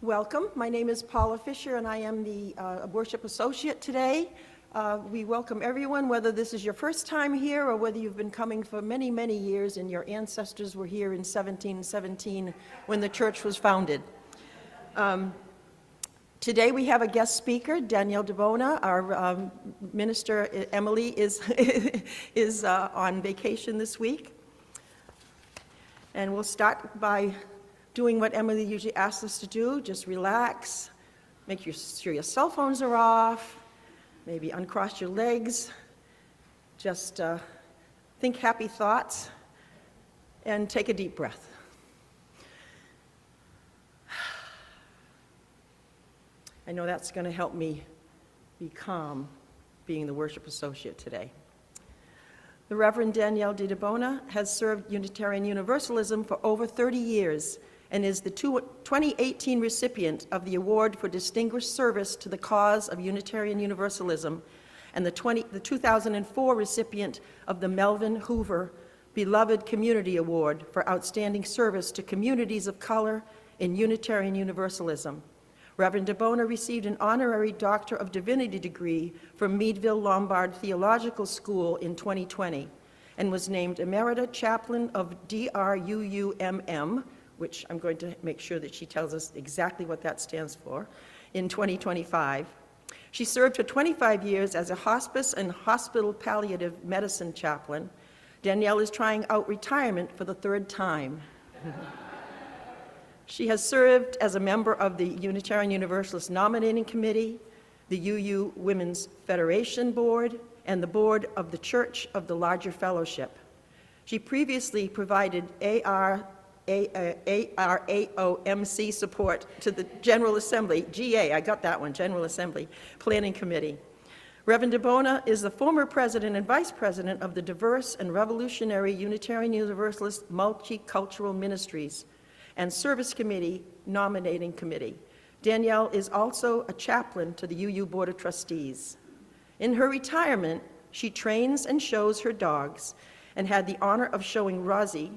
Welcome. My name is Paula Fisher, and I am the worship associate today. We welcome everyone, whether this is your first time here or whether you've been coming for many, many years and your ancestors were here in 1717 when the church was founded. Today we have a guest speaker, Danielle de Bona. Our minister, Emily, is on vacation this week. And we'll start by doing what Emily usually asks us to do, just relax, make sure your cell phones are off, maybe uncross your legs, just think happy thoughts, and take a deep breath. I know that's going to help me be calm being the worship associate today. The Reverend Danielle de Bona has served Unitarian Universalism for over 30 years and is the 2018 recipient of the Award for Distinguished Service to the Cause of Unitarian Universalism and the 2004 recipient of the Melvin Hoover Beloved Community Award for Outstanding Service to Communities of Color in Unitarian Universalism. Reverend de Bona received an honorary Doctor of Divinity degree from Meadville Lombard Theological School in 2020 and was named Emerita Chaplain of DRUUMM, which I'm going to make sure that she tells us exactly what that stands for, in 2025. She served for 25 years as a hospice and hospital palliative medicine chaplain. Danielle is trying out retirement for the third time. She has served as a member of the Unitarian Universalist Nominating Committee, the UU Women's Federation Board, and the Board of the Church of the Larger Fellowship. She previously provided ARAOMC support to the General Assembly, GA, I got that one, General Assembly, Planning Committee. Reverend de Bona is the former president and vice president of the Diverse and Revolutionary Unitarian Universalist Multicultural Ministries and Service Committee Nominating Committee. Danielle is also a chaplain to the UU Board of Trustees. In her retirement, she trains and shows her dogs and had the honor of showing Rosie,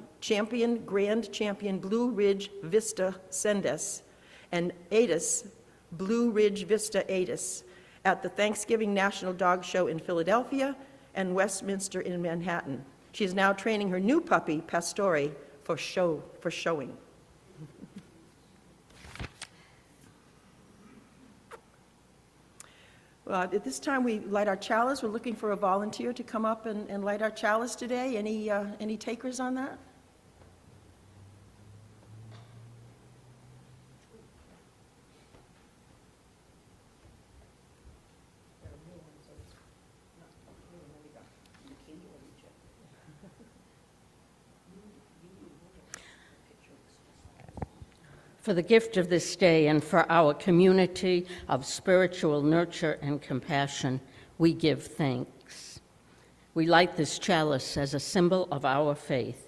Grand Champion Blue Ridge Vista Sendes, and Atis, Blue Ridge Vista Atis, at the Thanksgiving National Dog Show in Philadelphia and Westminster in Manhattan. She is now training her new puppy, Pastore, for showing. At this time, we light our chalice. We're looking for a volunteer to come up and light our chalice today. Any takers on that? For the gift of this day and for our community of spiritual nurture and compassion, we give thanks. We light this chalice as a symbol of our faith.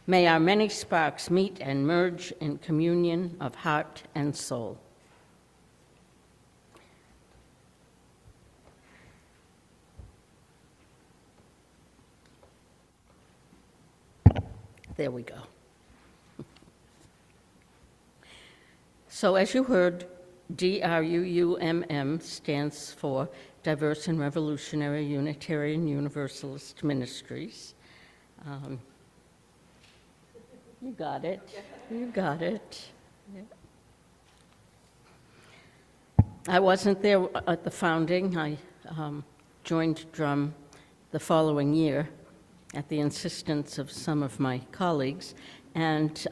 May our many sparks meet and merge in communion of heart and soul. There we go. So as you heard, DRUUMM stands for Diverse and Revolutionary Unitarian Universalist Ministries. You got it. You got it. Yeah. I wasn't there at the founding. I joined Drum the following year at the insistence of some of my colleagues, and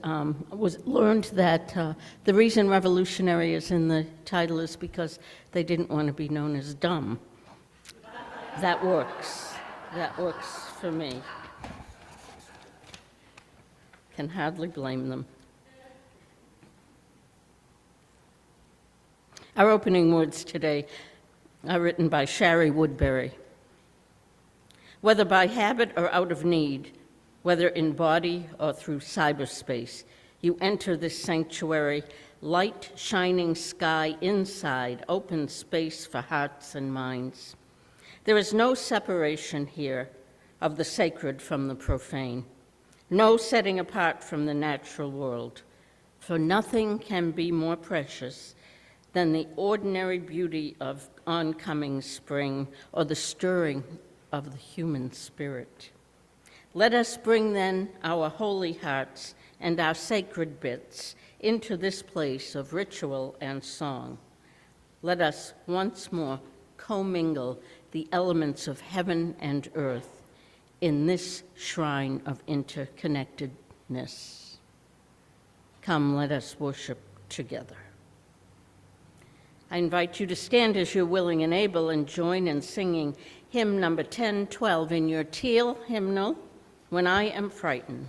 learned that the reason revolutionary is in the title is because they didn't want to be known as dumb. That works. That works for me. Can hardly blame them. Our opening words today are written by Shari Woodbury. Whether by habit or out of need, whether in body or through cyberspace, you enter this sanctuary, light shining sky inside, open space for hearts and minds. There is no separation here of the sacred from the profane, no setting apart from the natural world. For nothing can be more precious than the ordinary beauty of oncoming spring or the stirring of the human spirit. Let us bring then our holy hearts and our sacred bits into this place of ritual and song. Let us once more commingle the elements of heaven and earth in this shrine of interconnectedness. Come, let us worship together. I invite you to stand as you're willing and able and join in singing hymn number 1012 in your teal hymnal, When I Am Frightened.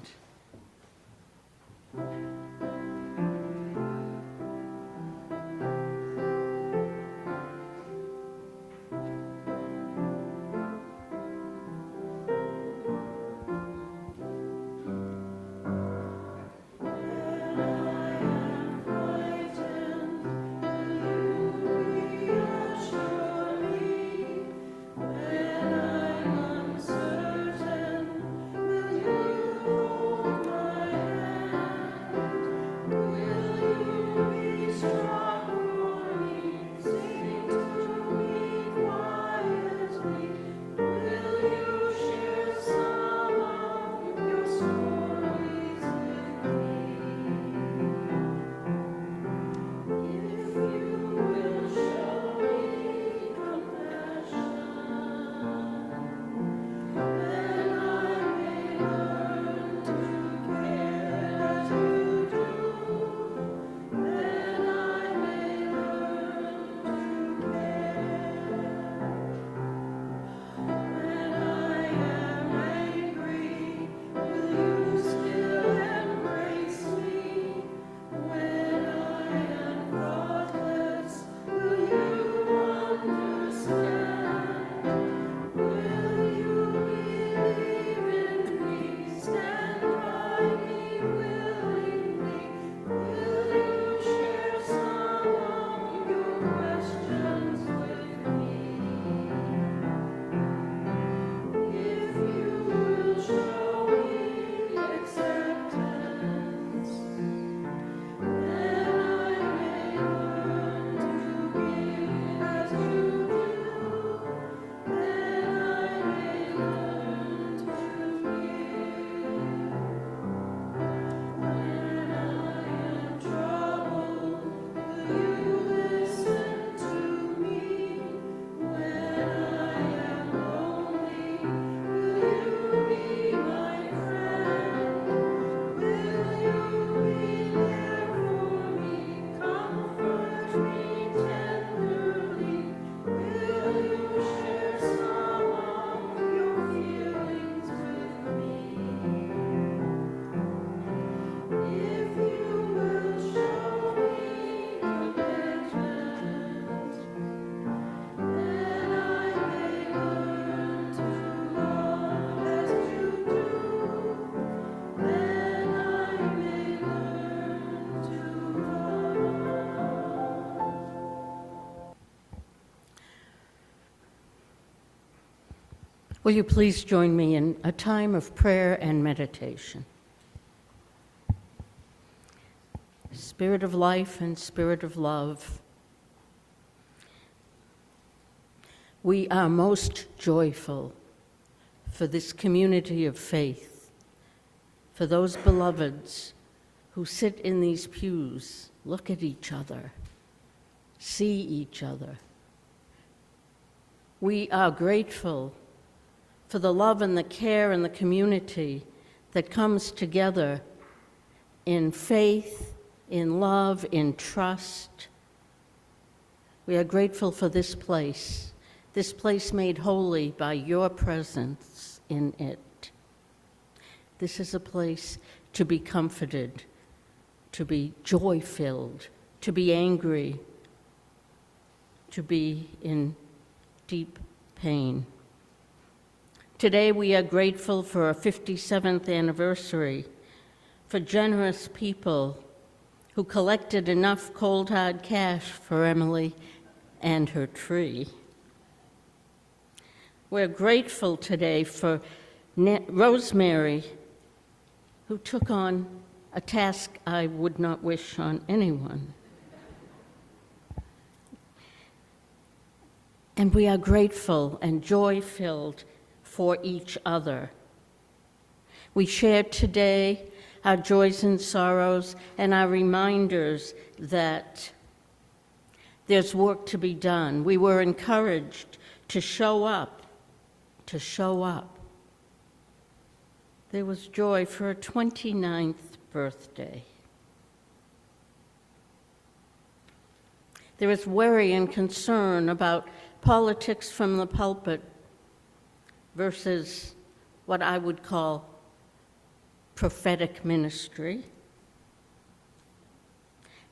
Will you please join me in a time of prayer and meditation? Spirit of life and Spirit of love, we are most joyful for this community of faith, for those beloveds who sit in these pews, look at each other, see each other. We are grateful for the love and the care and the community that comes together in faith, in love, in trust. We are grateful for this place made holy by your presence in it. This is a place to be comforted, to be joy-filled, to be angry, to be in deep pain. Today we are grateful for our 57th anniversary, for generous people who collected enough cold hard cash for Emily and her tree. We're grateful today for Rosemary, who took on a task I would not wish on anyone. And we are grateful and joy-filled for each other. We shared today our joys and sorrows and our reminders that there's work to be done. We were encouraged to show up, to show up. There was joy for a 29th birthday. There is worry and concern about politics from the pulpit versus what I would call prophetic ministry.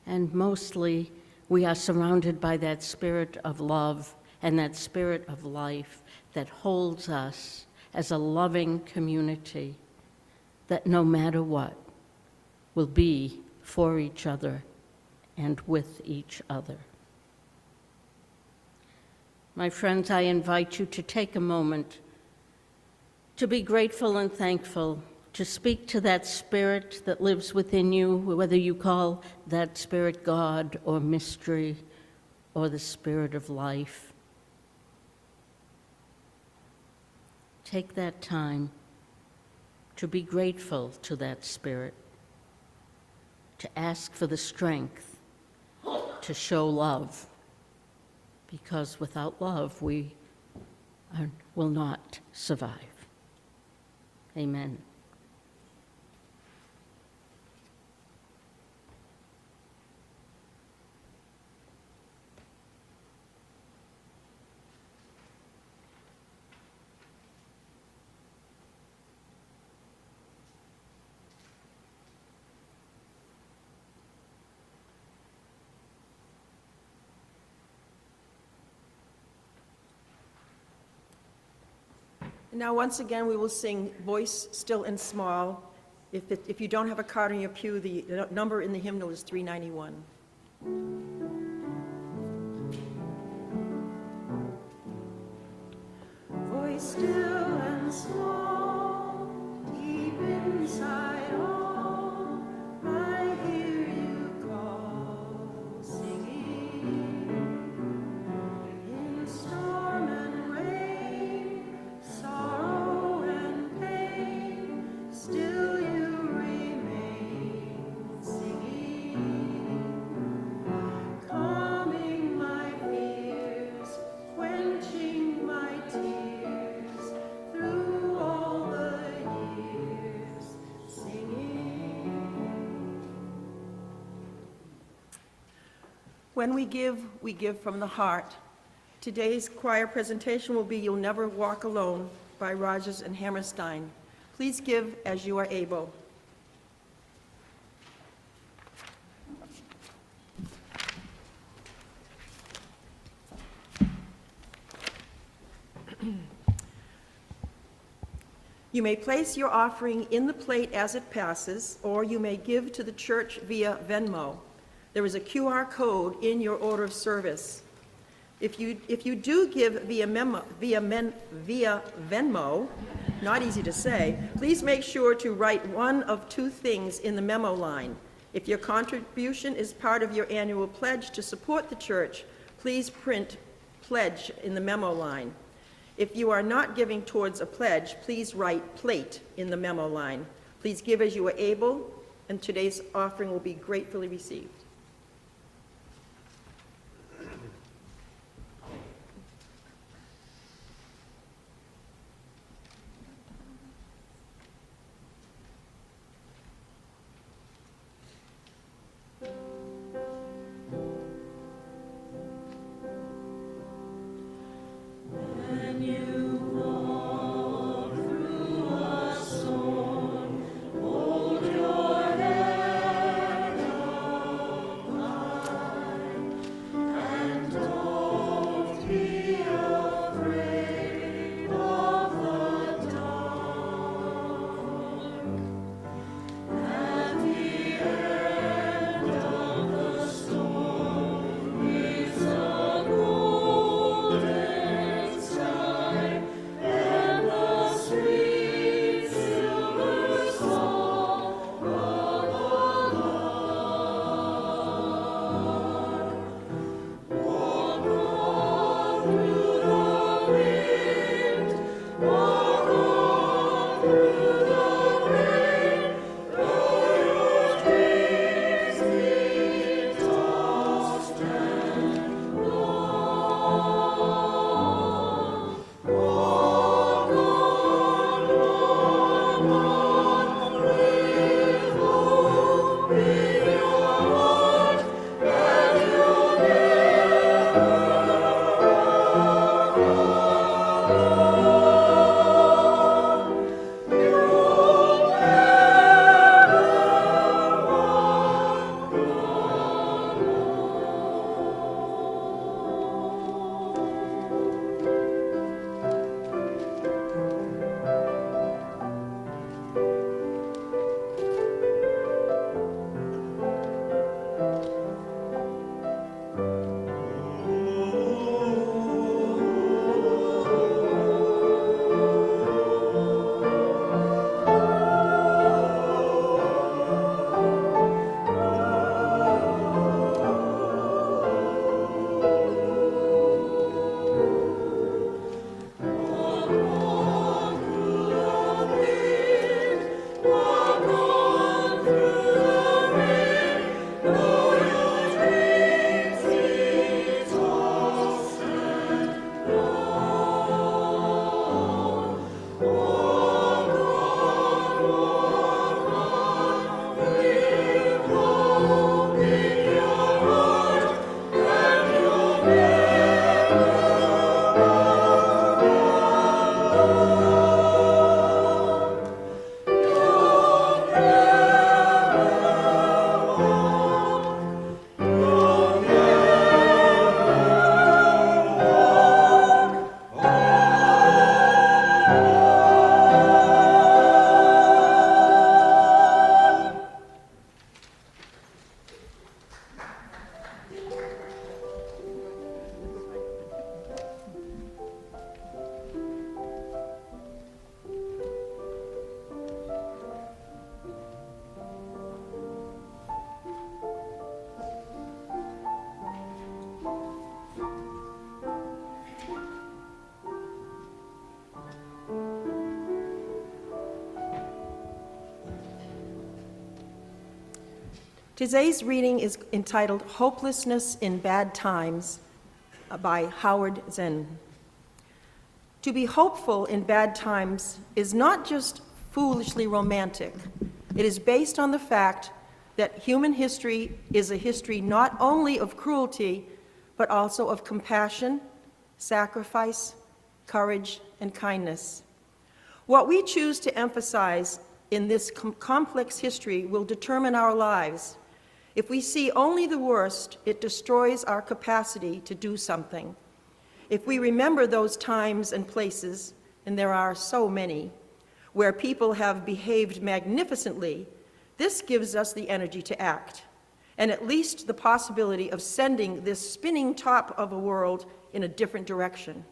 And mostly, we are surrounded by that spirit of love and that spirit of life that holds us as a loving community that no matter what will be for each other and with each other. My friends, I invite you to take a moment to be grateful and thankful, to speak to that spirit that lives within you, whether you call that spirit God or mystery or the spirit of life. Take that time to be grateful to that spirit, to ask for the strength to show love, because without love, we will not survive. Amen. And now, once again, we will sing Voice Still and Small. If you don't have a card in your pew, the number in the hymnal is 391. Voice still and small, deep inside all, I hear you call, singing. In storm and rain, sorrow and pain, still you remain, singing. Calming my fears, quenching my tears, through all the years, singing. When we give from the heart. Today's choir presentation will be You'll Never Walk Alone by Rogers and Hammerstein. Please give as you are able. You may place your offering in the plate as it passes, or you may give to the church via Venmo. There is a QR code in your order of service. If you do give via Venmo, not easy to say, please make sure to write one of two things in the memo line. If your contribution is part of your annual pledge to support the church, please print pledge in the memo line. If you are not giving towards a pledge, please write plate in the memo line. Please give as you are able, and today's offering will be gratefully received. Hold your head up. Today's reading is entitled Hopelessness in Bad Times by Howard Zen. To be hopeful in bad times is not just foolishly romantic. It is based on the fact that human history is a history not only of cruelty, but also of compassion, sacrifice, courage, and kindness. What we choose to emphasize in this complex history will determine our lives. If we see only the worst, it destroys our capacity to do something. If we remember those times and places, and there are so many, where people have behaved magnificently, this gives us the energy to act, and at least the possibility of sending this spinning top of a world in a different direction.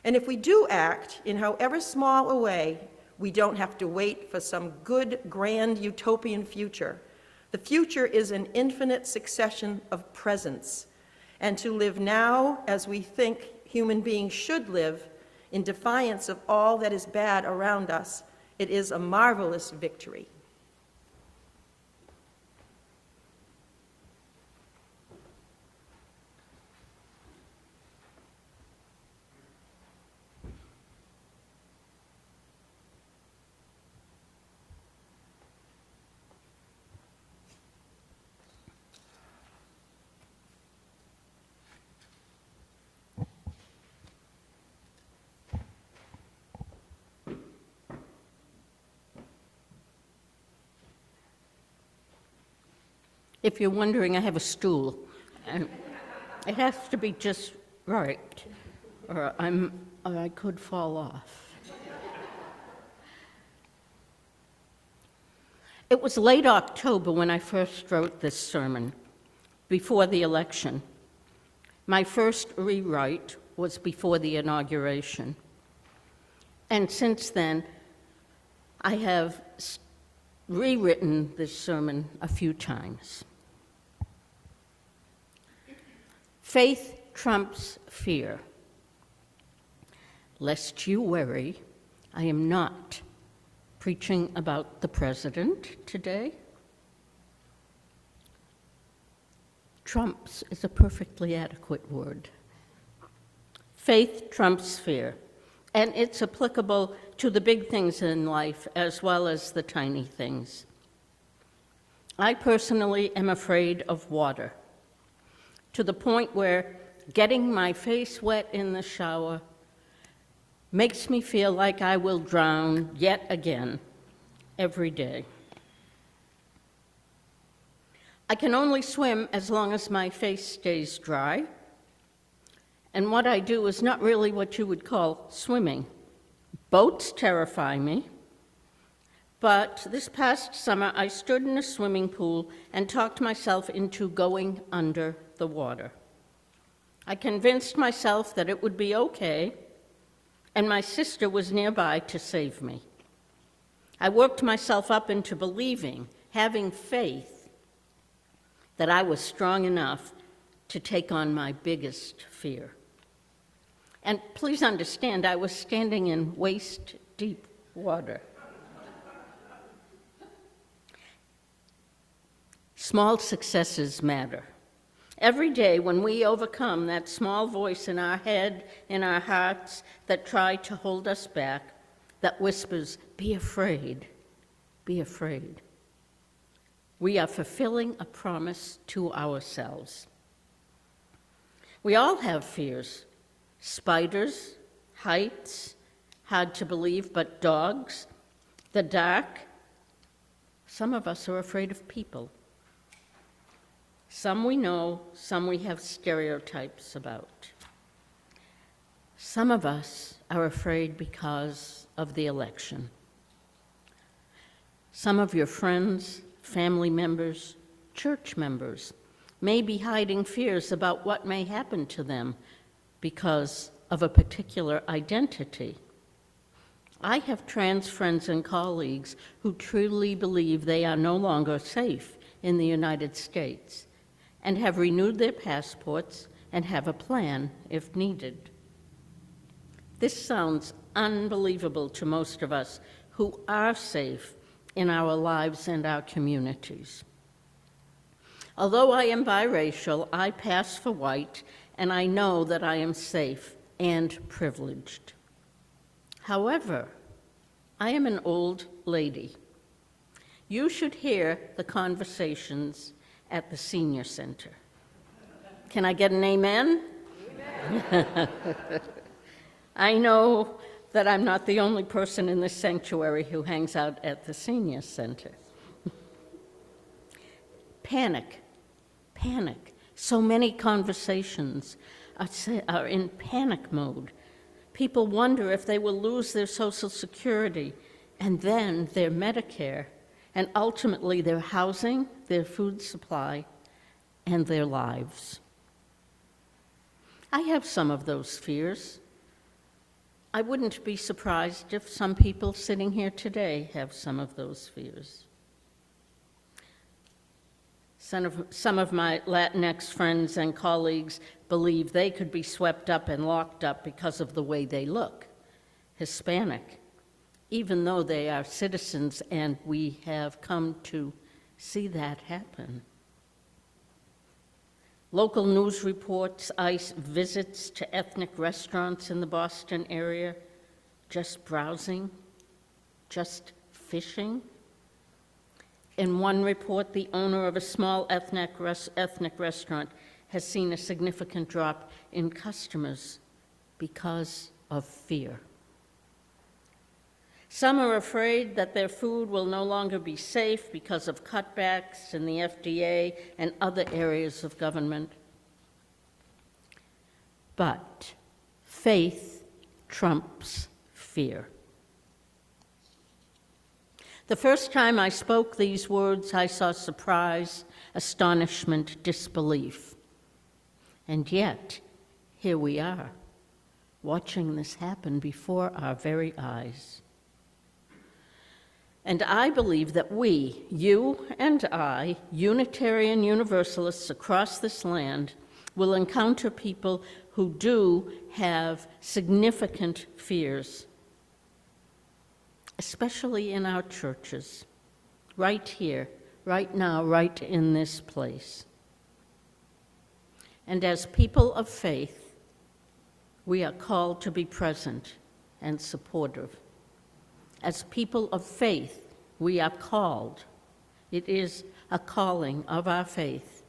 And if we do act, in however small a way, we don't have to wait for some good, grand, utopian future. The future is an infinite succession of presents, and to live now as we think human beings should live, in defiance of all that is bad around us, it is a marvelous victory. If you're wondering, I have a stool, and it has to be just right, or I could fall off. It was late October when I first wrote this sermon, before the election. My first rewrite was before the inauguration. And since then, I have rewritten this sermon a few times. Faith trumps fear. Lest you worry, I am not preaching about the president today. Trumps is a perfectly adequate word. Faith trumps fear, and it's applicable to the big things in life as well as the tiny things. I personally am afraid of water, to the point where getting my face wet in the shower makes me feel like I will drown yet again every day. I can only swim as long as my face stays dry, and what I do is not really what you would call swimming. Boats terrify me, but this past summer I stood in a swimming pool and talked myself into going under the water. I convinced myself that it would be okay, and my sister was nearby to save me. I worked myself up into believing, having faith, that I was strong enough to take on my biggest fear. And please understand, I was standing in waist-deep water. Small successes matter. Every day when we overcome that small voice in our head, in our hearts, that try to hold us back, that whispers, "Be afraid, be afraid," we are fulfilling a promise to ourselves. We all have fears. Spiders, heights, hard to believe, but dogs, the dark. Some of us are afraid of people. Some we know, some we have stereotypes about. Some of us are afraid because of the election. Some of your friends, family members, church members may be hiding fears about what may happen to them because of a particular identity. I have trans friends and colleagues who truly believe they are no longer safe in the United States and have renewed their passports and have a plan if needed. This sounds unbelievable to most of us who are safe in our lives and our communities. Although I am biracial, I pass for white, and I know that I am safe and privileged. However, I am an old lady. You should hear the conversations at the senior center. Can I get an amen? Amen. I know that I'm not the only person in this sanctuary who hangs out at the senior center. Panic. So many conversations are in panic mode. People wonder if they will lose their Social Security and then their Medicare, and ultimately their housing, their food supply, and their lives. I have some of those fears. I wouldn't be surprised if some people sitting here today have some of those fears. Some of my Latinx friends and colleagues believe they could be swept up and locked up because of the way they look, Hispanic, even though they are citizens, and we have come to see that happen. Local news reports ICE visits to ethnic restaurants in the Boston area, just browsing, just fishing. In one report, the owner of a small ethnic restaurant has seen a significant drop in customers because of fear. Some are afraid that their food will no longer be safe because of cutbacks in the FDA and other areas of government. But faith trumps fear. The first time I spoke these words, I saw surprise, astonishment, disbelief. And yet, here we are, watching this happen before our very eyes. And I believe that we, you and I, Unitarian Universalists across this land, will encounter people who do have significant fears, especially in our churches, right here, right now, right in this place. And as people of faith, we are called to be present and supportive. As people of faith, we are called. It is a calling of our faith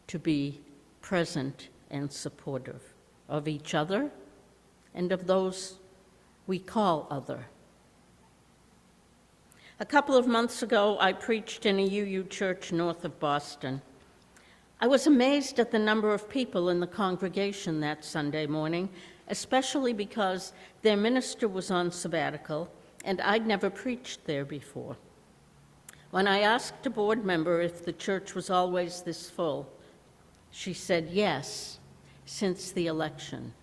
to be present and supportive of each other and of those we call other. A couple of months ago, I preached in a UU church north of Boston. I was amazed at the number of people in the congregation that Sunday morning, especially because their minister was on sabbatical, and I'd never preached there before. When I asked a board member if the church was always this full, she said yes, since the election.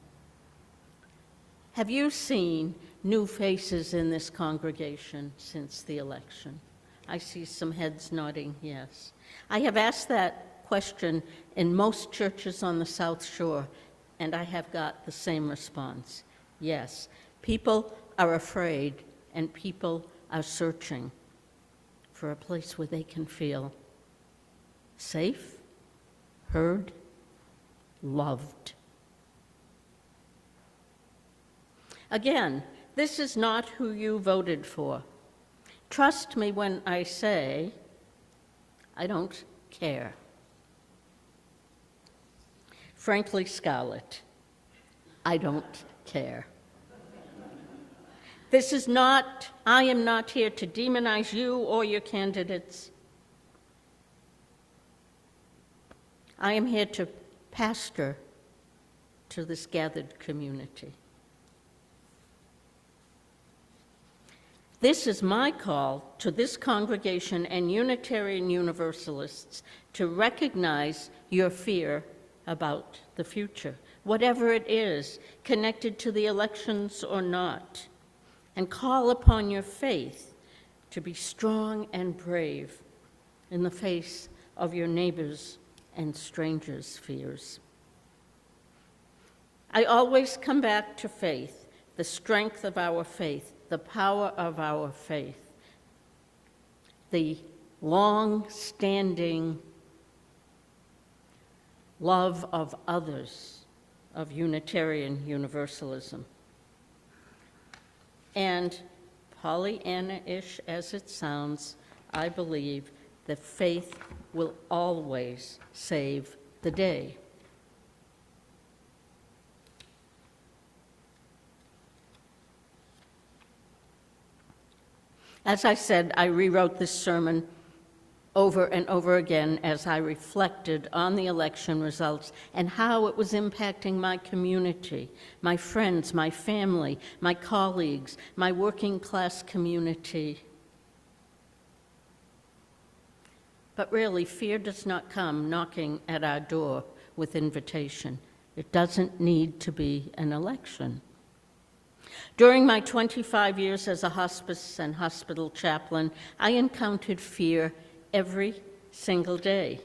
Have you seen new faces in this congregation since the election? I see some heads nodding yes. I have asked that question in most churches on the South Shore, and I have got the same response. Yes, people are afraid, and people are searching for a place where they can feel safe, heard, loved. Again, this is not who you voted for. Trust me when I say, I don't care. Frankly, Scarlett, I don't care. This is not, I am not here to demonize you or your candidates. I am here to pastor to this gathered community. This is my call to this congregation and Unitarian Universalists to recognize your fear about the future, whatever it is, connected to the elections or not, and call upon your faith to be strong and brave in the face of your neighbors' and strangers' fears. I always come back to faith, the strength of our faith, the power of our faith, the long-standing love of others, of Unitarian Universalism. And Pollyanna-ish as it sounds, I believe that faith will always save the day. As I said, I rewrote this sermon over and over again as I reflected on the election results and how it was impacting my community, my friends, my family, my colleagues, my working class community. But really, fear does not come knocking at our door with invitation. It doesn't need to be an election. During my 25 years as a hospice and hospital chaplain, I encountered fear every single day.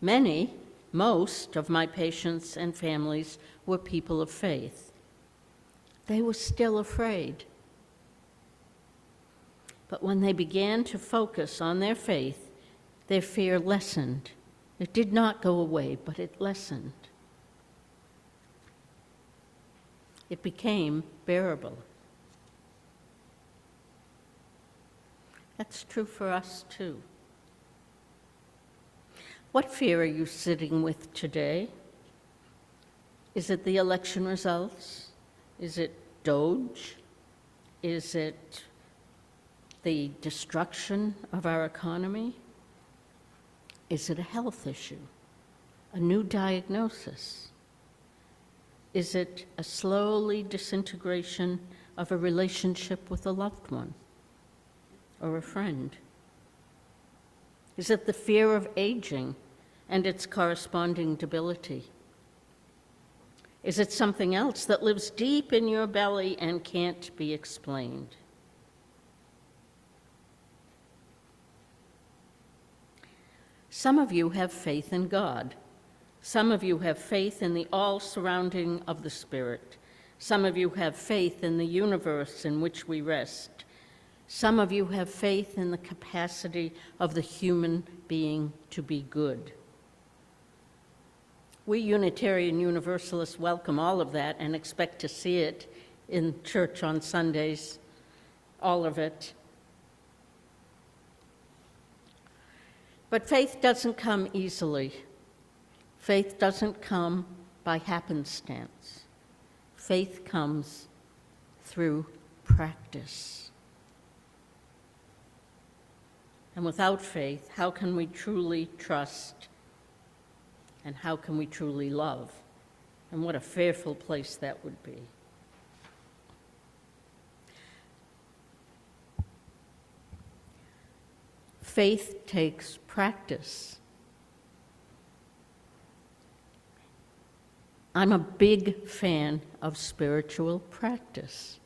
Most of my patients and families were people of faith. They were still afraid. But when they began to focus on their faith, their fear lessened. It did not go away, but it lessened. It became bearable. That's true for us too. What fear are you sitting with today? Is it the election results? Is it DOGE? Is it the destruction of our economy? Is it a health issue? A new diagnosis? Is it a slowly disintegration of a relationship with a loved one or a friend? Is it the fear of aging and its corresponding debility? Is it something else that lives deep in your belly and can't be explained? Some of you have faith in God. Some of you have faith in the all-surrounding of the Spirit. Some of you have faith in the universe in which we rest. Some of you have faith in the capacity of the human being to be good. We Unitarian Universalists welcome all of that and expect to see it in church on Sundays, all of it. But faith doesn't come easily. Faith doesn't come by happenstance. Faith comes through practice. And without faith, how can we truly trust? And how can we truly love? And what a fearful place that would be. Faith takes practice. I'm a big fan of spiritual practice.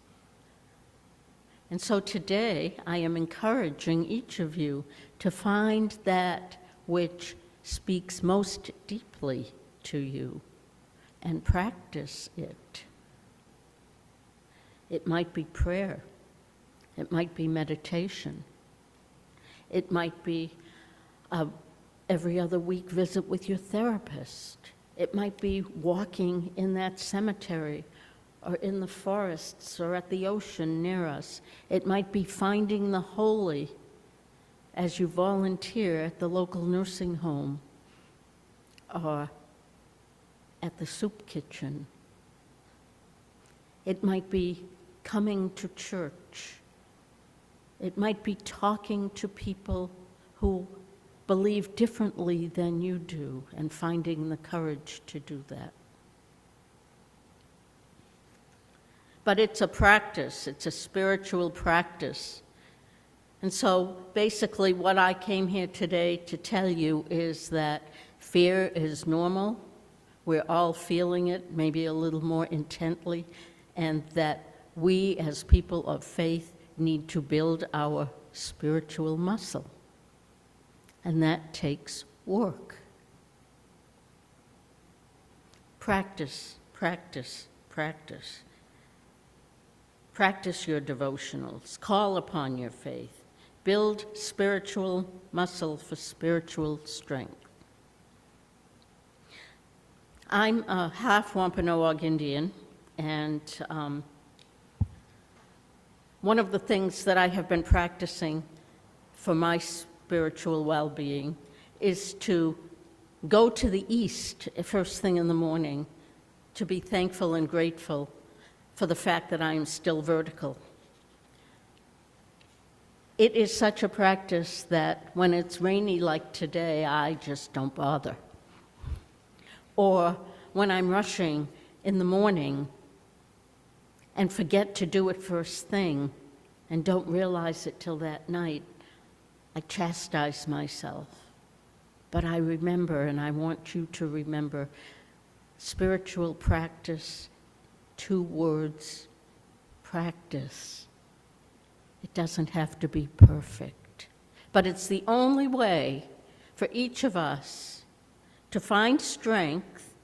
And so today, I am encouraging each of you to find that which speaks most deeply to you and practice it. It might be prayer. It might be meditation. It might be every other week visit with your therapist. It might be walking in that cemetery or in the forests or at the ocean near us. It might be finding the holy as you volunteer at the local nursing home or at the soup kitchen. It might be coming to church. It might be talking to people who believe differently than you do and finding the courage to do that. But it's a practice, it's a spiritual practice. And so basically what I came here today to tell you is that fear is normal. We're all feeling it, maybe a little more intently, and that we as people of faith need to build our spiritual muscle. And that takes work. Practice, practice, practice. Practice your devotionals. Call upon your faith. Build spiritual muscle for spiritual strength. I'm a half Wampanoag Indian, and one of the things that I have been practicing for my spiritual well-being is to go to the east first thing in the morning to be thankful and grateful for the fact that I am still vertical. It is such a practice that when it's rainy like today, I just don't bother. Or when I'm rushing in the morning and forget to do it first thing and don't realize it till that night, I chastise myself. But I remember, and I want you to remember, spiritual practice, 2 words, practice. It doesn't have to be perfect, but it's the only way for each of us to find strength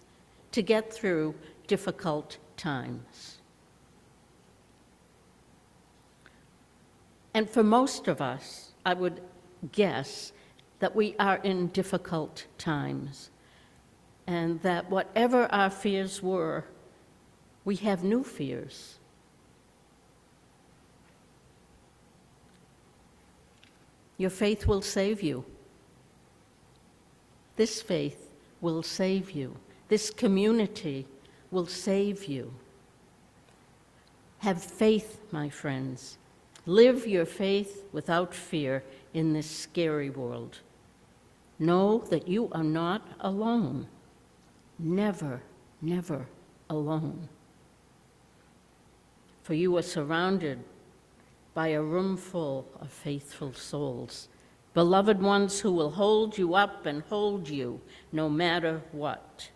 to get through difficult times. And for most of us, I would guess that we are in difficult times, and that whatever our fears were, we have new fears. Your faith will save you. This faith will save you. This community will save you. Have faith, my friends. Live your faith without fear in this scary world. Know that you are not alone. Never, never alone. For you are surrounded by a room full of faithful souls, beloved ones who will hold you up and hold you no matter what.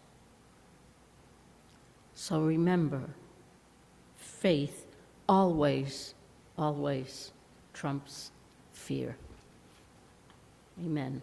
So remember, faith always, always trumps fear. Amen.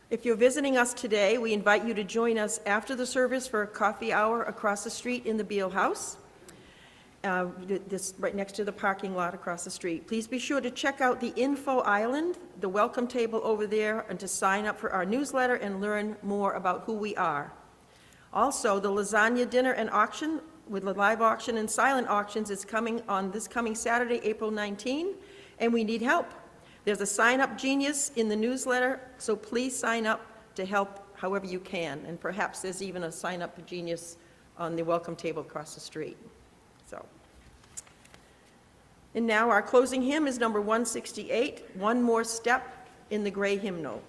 If you're visiting us today, we invite you to join us after the service for a coffee hour across the street in the Beale House, this right next to the parking lot across the street. Please be sure to check out the info island, the welcome table over there, and to sign up for our newsletter and learn more about who we are. Also, the lasagna dinner and auction with the live auction and silent auctions is coming on this coming Saturday, April 19, and we need help. There's a sign-up genius in the newsletter, so please sign up to help however you can, and perhaps there's even a sign-up genius on the welcome table across the street. So, and now our closing hymn is number 168, One More Step in the Gray Hymnal.